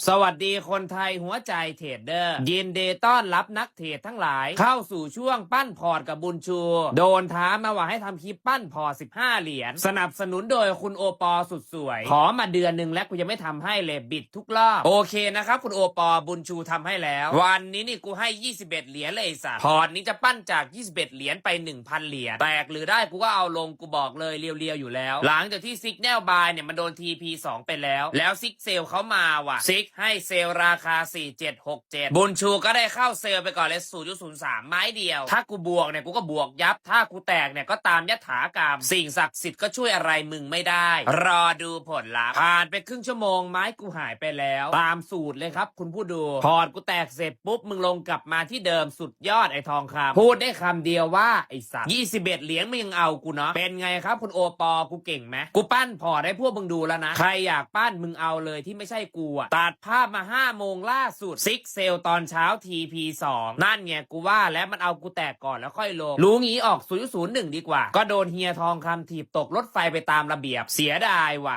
สวัสดีคนไทยหัวใจเทรดเดอร์ยินดีต้อนรับนักเทรดทั้งหลายเข้าสู่ช่วงปั้นพอร์ตกับบุญชูโดนท้ามาว่าให้ทำคลิปปั้นพอร์ต15 เหรียญสนับสนุนโดยคุณโอปอสุดสวยขอมาเดือนหนึ่งแล้วกูยังไม่ทำให้เลยบิดทุกรอบโอเคนะครับคุณโอปอบุญชูทำให้แล้ววันนี้นี่กูให้21 เหรียญเลยสัสพอร์ตนี้จะปั้นจาก21 เหรียญไป 1,000 เหรียญแตกหรือได้กูก็เอาลงกูบอกเลยเรียวๆอยู่แล้วหลังจากที่ซิกแนลบายเนี่ยมันโดน TP2 ไปแล้วซิกเซลเขามาว่ะซิกให้เซลราคา4767บุญชูก็ได้เข้าเซลไปก่อนเลย 0.03 ไม้เดียวถ้ากูบวกเนี่ยกูก็บวกยับถ้ากูแตกเนี่ยก็ตามยถากรรมสิ่งศักดิ์สิทธิ์ก็ช่วยอะไรมึงไม่ได้รอดูผลลัพธ์ผ่านไปครึ่งชั่วโมงไม้กูหายไปแล้วตามสูตรเลยครับคุณผู้ดูพอร์ตกูแตกเสร็จปุ๊บมึงลงกลับมาที่เดิมสุดยอดไอ้ทองคำพูดได้คำเดียวว่าไอ้สัตว์21 เหรียญมึงยังเอากูเนาะเป็นไงครับคุณโอปอกูเก่งไหมกูปั้นพอร์ตให้พวกมึงดูแล้วนะใครอยากปั้นมึงเอาเลยที่ไม่ใช่กูอะตัดภาพมา5 โมงล่าสุดซิกเซลตอนเช้า TP2 นั่นไงกูว่าแล้วมันเอากูแตกก่อนแล้วค่อยลงรู้งี้ออก 0.01 ดีกว่าก็โดนเฮียทองคำถีบตกรถไฟไปตามระเบียบเสียดายว่ะ